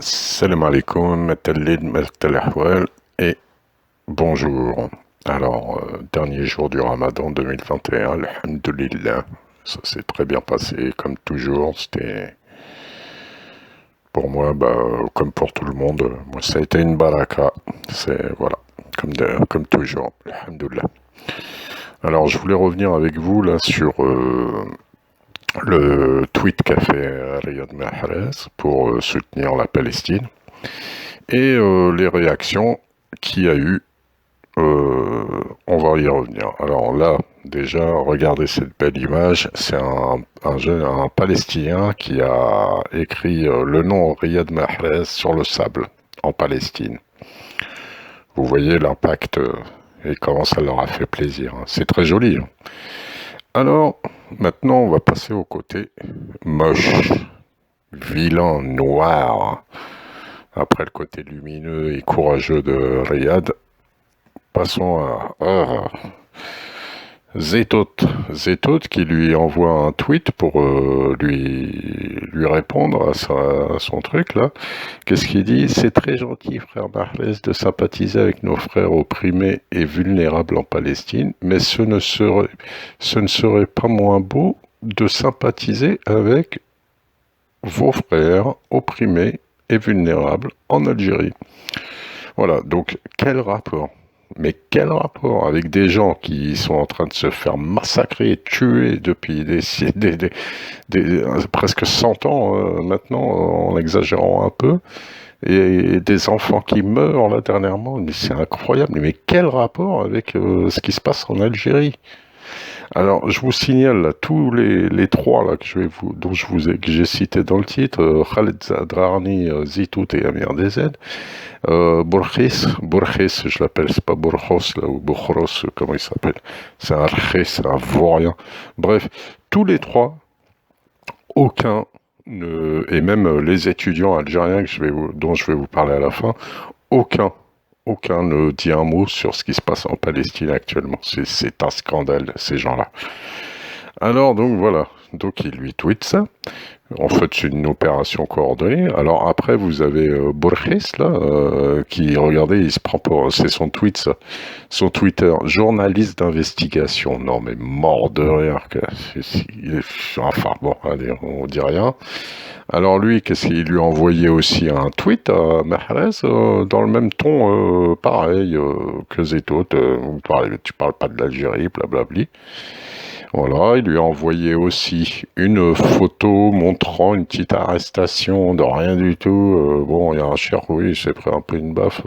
Salam alaikum, matalid, matal ahwal, et bonjour. Alors, dernier jour du Ramadan 2021, alhamdulillah. Ça s'est très bien passé, comme toujours. C'était, pour moi, comme pour tout le monde, moi, ça a été une baraka. C'est, voilà, comme toujours, alhamdulillah. Alors, je voulais revenir avec vous, là, sur le tweet qu'a fait Riyad Mahrez pour soutenir la Palestine. Et les réactions qu'il y a eu, on va y revenir. Alors là, déjà, regardez cette belle image. C'est un Palestinien qui a écrit le nom Riyad Mahrez sur le sable en Palestine. Vous voyez l'impact et comment ça leur a fait plaisir. C'est très joli. Alors, maintenant, on va passer au côté moche, vilain, noir. Après le côté lumineux et courageux de Riyad, passons à Zetot. Zetot qui lui envoie un tweet pour lui répondre à son truc là. Qu'est-ce qu'il dit? C'est très gentil, frère Mahrez, de sympathiser avec nos frères opprimés et vulnérables en Palestine, mais ce ne serait pas moins beau de sympathiser avec vos frères opprimés et vulnérables en Algérie. Voilà, donc quel rapport? Mais quel rapport avec des gens qui sont en train de se faire massacrer et tuer depuis presque 100 ans maintenant, en exagérant un peu, et des enfants qui meurent là dernièrement, mais c'est incroyable. Mais quel rapport avec ce qui se passe en Algérie? Alors, je vous signale là, tous les trois là, que j'ai cités dans le titre, Khaled Zadrani, Zitout et Amir DZ. Bourkhis, je l'appelle, c'est pas Bourkhos là, ou Bourkhos, comment il s'appelle. C'est un Rkhis, c'est un vaurien. Bref, tous les trois, aucun, et même les étudiants algériens dont je vais vous parler à la fin, aucun ne dit un mot sur ce qui se passe en Palestine actuellement. C'est un scandale, ces gens-là. Alors, donc voilà. Donc il lui tweet ça. En fait, c'est une opération coordonnée. Alors après, vous avez Borges, là, qui, regardez, il se prend pour... C'est son tweet, ça. Son Twitter. Journaliste d'investigation. Non, mais mort de rire. Enfin, bon, allez, on dit rien. Alors lui, qu'est-ce qu'il lui a envoyé aussi un tweet à Mahrez, dans le même ton, pareil, que Zetot. Tu parles pas de l'Algérie, blablabli. Voilà, il lui a envoyé aussi une photo montrant une petite arrestation de rien du tout. Bon, il y a un cher, oui, il s'est pris un peu une baffe,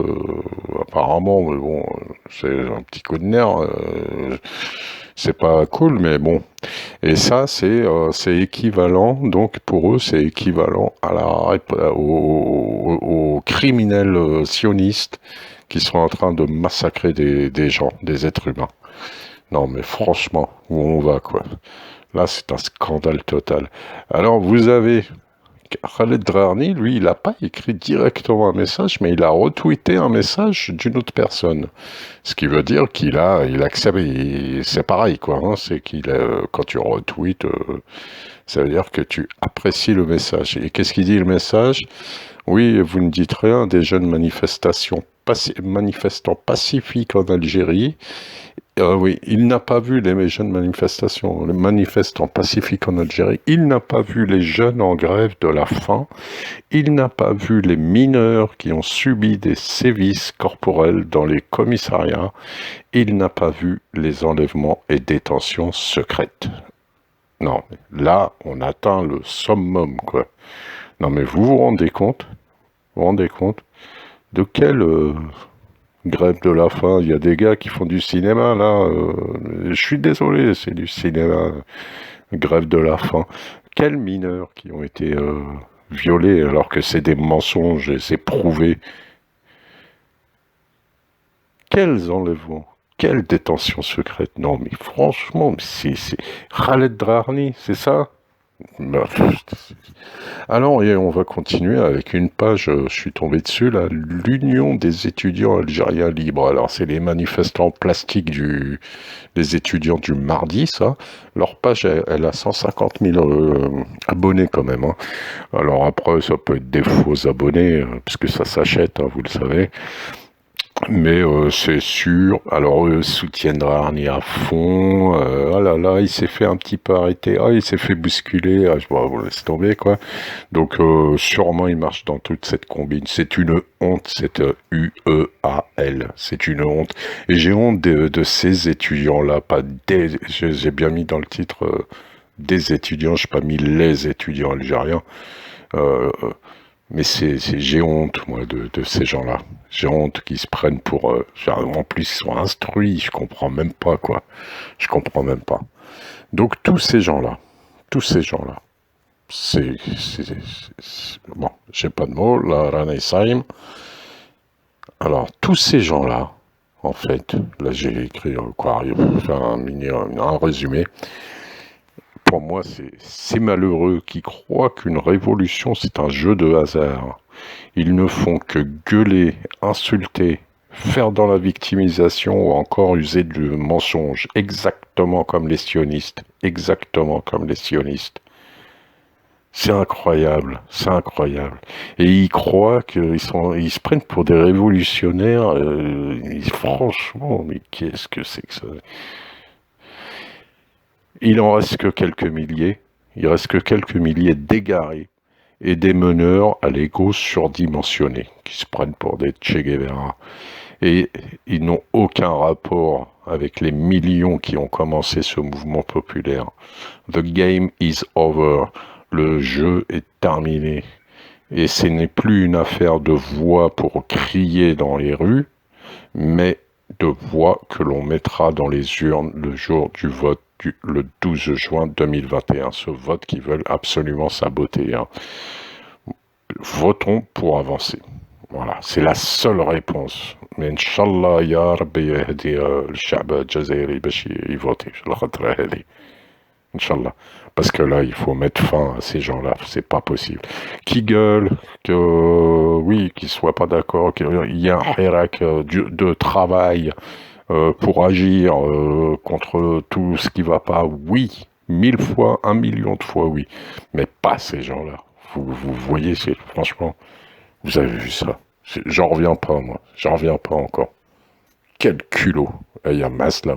apparemment, mais bon, c'est un petit coup de nerf. C'est pas cool, mais bon. Et ça, c'est équivalent, donc pour eux, c'est équivalent aux criminels sionistes qui sont en train de massacrer des gens, des êtres humains. Non, mais franchement, où on va, quoi. Là, c'est un scandale total. Alors, vous avez Khaled Drarni, lui, il n'a pas écrit directement un message, mais il a retweeté un message d'une autre personne. Ce qui veut dire qu'il accepte, c'est pareil, quoi. Hein, c'est quand tu retweets, ça veut dire que tu apprécies le message. Et qu'est-ce qu'il dit, le message? Oui, vous ne dites rien des jeunes manifestants pacifiques en Algérie. Oui, il n'a pas vu les jeunes manifestations, les manifestants pacifiques en Algérie. Il n'a pas vu les jeunes en grève de la faim. Il n'a pas vu les mineurs qui ont subi des sévices corporels dans les commissariats. Il n'a pas vu les enlèvements et détentions secrètes. Non, là, on atteint le summum, quoi. Non, mais vous vous rendez compte? Vous vous rendez compte de quelle grève de la faim? Il y a des gars qui font du cinéma, là. Je suis désolé, c'est du cinéma. Grève de la faim. Quels mineurs qui ont été violés alors que c'est des mensonges et c'est prouvé? Quels enlèvements? Quelle détention secrète? Non, mais franchement, c'est Khaled Drarni, c'est ça? Bah, alors, et on va continuer avec une page, je suis tombé dessus, là, l'Union des étudiants algériens libres. Alors, c'est les manifestants plastiques des étudiants du mardi, ça. Leur page, elle a 150 000 abonnés quand même, hein. Alors après, ça peut être des faux abonnés, puisque ça s'achète, hein, vous le savez. Mais c'est sûr, alors eux soutiennent Rarni à fond, oh là là, il s'est fait un petit peu arrêter, ah il s'est fait bousculer, ah, je bon, laisse tomber quoi. Donc sûrement il marche dans toute cette combine, c'est une honte, cette UEAL, c'est une honte. Et j'ai honte de ces étudiants-là, pas des, j'ai bien mis dans le titre des étudiants, j'ai pas mis les étudiants algériens. Euh, mais j'ai honte, moi, de ces gens-là. J'ai honte qu'ils se prennent pour... en plus, ils sont instruits, je comprends même pas, quoi. Je comprends même pas. Donc, tous ces gens-là, bon, j'ai pas de mots, la Ranaïsaïm. Alors, tous ces gens-là, en fait, là, j'ai écrit, quoi, un résumé. Pour moi, c'est malheureux qui croient qu'une révolution, c'est un jeu de hasard. Ils ne font que gueuler, insulter, faire dans la victimisation ou encore user du mensonge, exactement comme les sionistes, exactement comme les sionistes. C'est incroyable, c'est incroyable. Et ils croient ils se prennent pour des révolutionnaires. Franchement, mais qu'est-ce que c'est que ça? Il en reste que quelques milliers. Il reste que quelques milliers d'égarés et des meneurs à l'ego surdimensionné qui se prennent pour des Che Guevara. Et ils n'ont aucun rapport avec les millions qui ont commencé ce mouvement populaire. The game is over. Le jeu est terminé. Et ce n'est plus une affaire de voix pour crier dans les rues, mais de voix que l'on mettra dans les urnes le jour du vote, le 12 juin 2021. Ce vote qu'ils veulent absolument saboter, hein. Votons pour avancer. Voilà, c'est la seule réponse. Mais Inch'Allah, Ya Rabbi yahdi al-Sha'b al-Jazairi bash yvoti في الخطرة هذه. Inch'Allah. Parce que là, il faut mettre fin à ces gens-là. C'est pas possible. Qui gueulent, que oui, qu'ils soient pas d'accord, qu'il y a un hirak de travail pour agir contre tout ce qui va pas. Oui, 1000 fois, 1 million de fois, oui. Mais pas ces gens-là. Vous voyez, franchement, vous avez vu ça. J'en reviens pas, moi. J'en reviens pas encore. Quel culot. Il y a masse là.